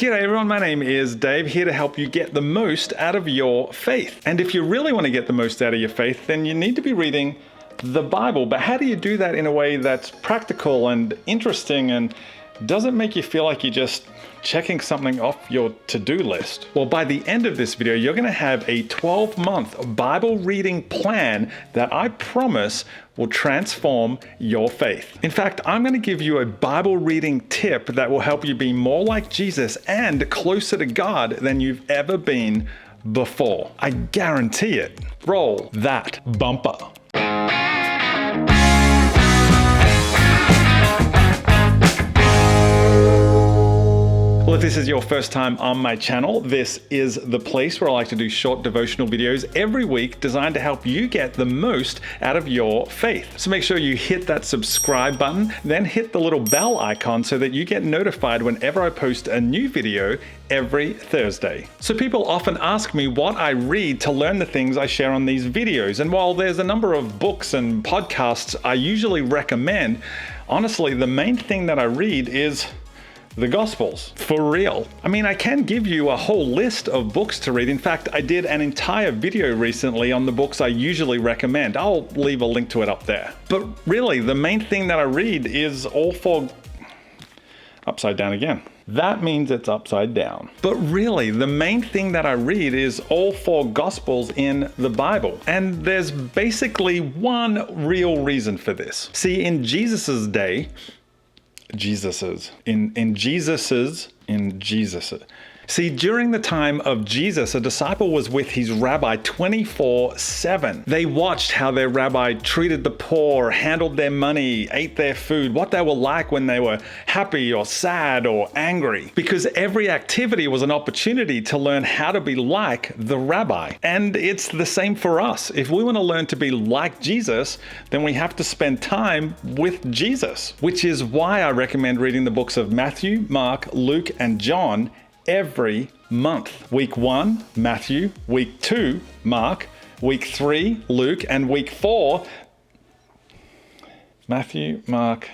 G'day everyone, my name is Dave, here to help you get the most out of your faith. And if you really want to get the most out of your faith, then you need to be reading the Bible. But how do you do that in a way that's practical and interesting and doesn't make you feel like you're just checking something off your to-do list? Well, by the end of this video, you're going to have a 12-month Bible reading plan that I promise will transform your faith. In fact, I'm going to give you a Bible reading tip that will help you be more like Jesus and closer to God than you've ever been before. I guarantee it. Roll that bumper. Well, if this is your first time on my channel, this is the place where I like to do short devotional videos every week designed to help you get the most out of your faith. So make sure you hit that subscribe button, then hit the little bell icon so that you get notified whenever I post a new video every Thursday. So people often ask me what I read to learn the things I share on these videos. And while there's a number of books and podcasts I usually recommend, honestly, the main thing that I read is the Gospels, for real. I mean, I can give you a whole list of books to read. In fact, I did an entire video recently on the books I usually recommend. I'll leave a link to it up there. But really, the main thing that I read is all four... Upside down again. That means it's upside down. But really, the main thing that I read is all four Gospels in the Bible. And there's basically one real reason for this. See, in Jesus's day, See, during the time of Jesus, a disciple was with his rabbi 24/7. They watched how their rabbi treated the poor, handled their money, ate their food, what they were like when they were happy or sad or angry. Because every activity was an opportunity to learn how to be like the rabbi. And it's the same for us. If we want to learn to be like Jesus, then we have to spend time with Jesus. Which is why I recommend reading the books of Matthew, Mark, Luke, and John every month. Week 1, Matthew. Week 2, Mark. Week 3, Luke. And week 4, Matthew, Mark,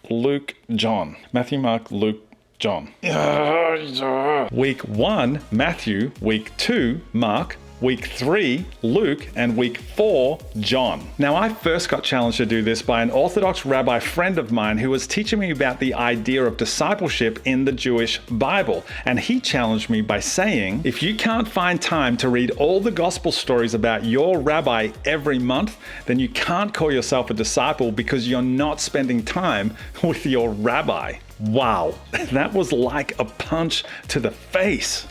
Luke, John. Matthew, Mark, Luke, John. Week 1, Matthew. Week 2, Mark. Week 3, Luke, and week 4, John. Now, I first got challenged to do this by an Orthodox rabbi friend of mine who was teaching me about the idea of discipleship in the Jewish Bible. And he challenged me by saying, if you can't find time to read all the gospel stories about your rabbi every month, then you can't call yourself a disciple because you're not spending time with your rabbi. Wow, that was like a punch to the face.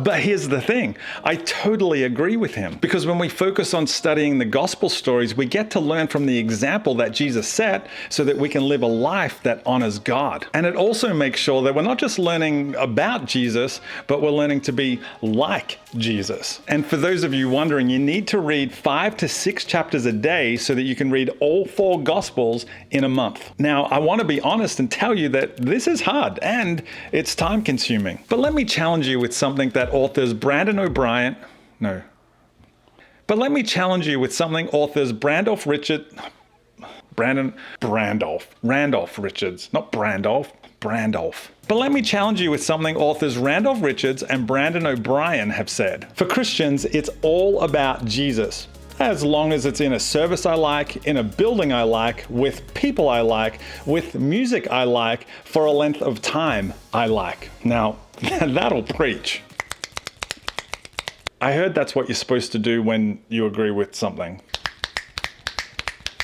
But here's the thing, I totally agree with him, because when we focus on studying the gospel stories, we get to learn from the example that Jesus set so that we can live a life that honors God. And it also makes sure that we're not just learning about Jesus, but we're learning to be like Jesus. And for those of you wondering, you need to read 5 to 6 chapters a day so that you can read all 4 Gospels in a month. Now, I want to be honest and tell you that this is hard and it's time consuming. But let me challenge you with something that authors Randolph Richards and Brandon O'Brien have said. For Christians, it's all about Jesus. As long as it's in a service I like, in a building I like, with people I like, with music I like, for a length of time I like. Now, that'll preach. I heard that's what you're supposed to do when you agree with something.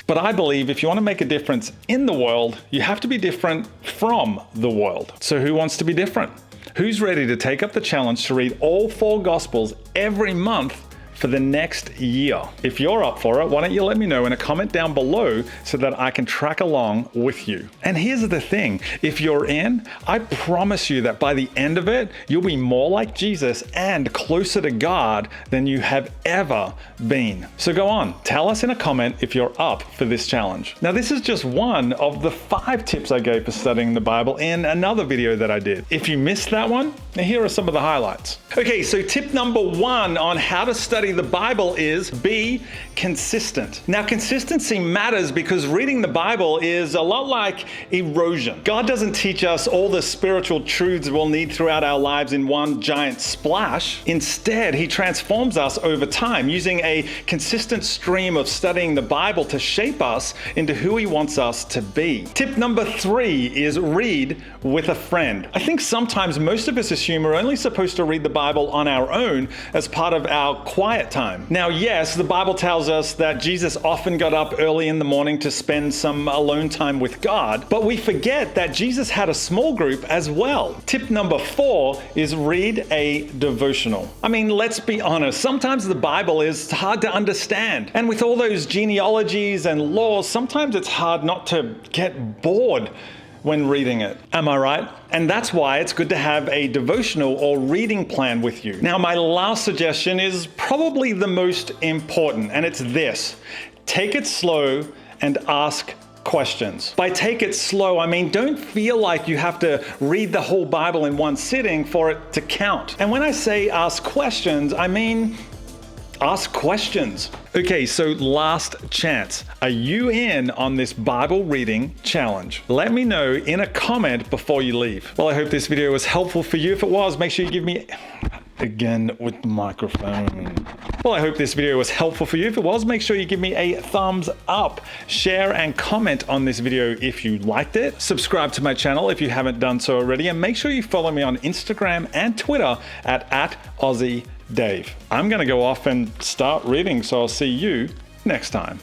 But I believe if you want to make a difference in the world, you have to be different from the world. So who wants to be different? Who's ready to take up the challenge to read all 4 Gospels every month for the next year? If you're up for it, why don't you let me know in a comment down below so that I can track along with you. And here's the thing, if you're in, I promise you that by the end of it, you'll be more like Jesus and closer to God than you have ever been. So go on, tell us in a comment if you're up for this challenge. Now, this is just one of the 5 tips I gave for studying the Bible in another video that I did. If you missed that one, here are some of the highlights. Okay, so tip number 1 on how to study study the Bible is be consistent. Now, consistency matters because reading the Bible is a lot like erosion. God doesn't teach us all the spiritual truths we'll need throughout our lives in one giant splash. Instead, He transforms us over time using a consistent stream of studying the Bible to shape us into who He wants us to be. Tip number 3 is read with a friend. I think sometimes most of us assume we're only supposed to read the Bible on our own as part of our quiet time. Now, yes, the Bible tells us that Jesus often got up early in the morning to spend some alone time with God, but we forget that Jesus had a small group as well. Tip number 4 is read a devotional. I mean, let's be honest, sometimes the Bible is hard to understand. And with all those genealogies and laws, sometimes it's hard not to get bored when reading it. Am I right? And that's why it's good to have a devotional or reading plan with you. Now, my last suggestion is probably the most important, and it's this: take it slow and ask questions. By take it slow, I mean don't feel like you have to read the whole Bible in one sitting for it to count. And when I say ask questions, I mean ask questions. Okay, so last chance. Are you in on this Bible reading challenge? Let me know in a comment before you leave. Well, I hope this video was helpful for you. If it was, make sure you give me again with the microphone. Well, I hope this video was helpful for you. If it was, make sure you give me a thumbs up, share and comment on this video if you liked it. Subscribe to my channel if you haven't done so already, and make sure you follow me on Instagram and Twitter at @AussieDave. I'm going to go off and start reading, so I'll see you next time.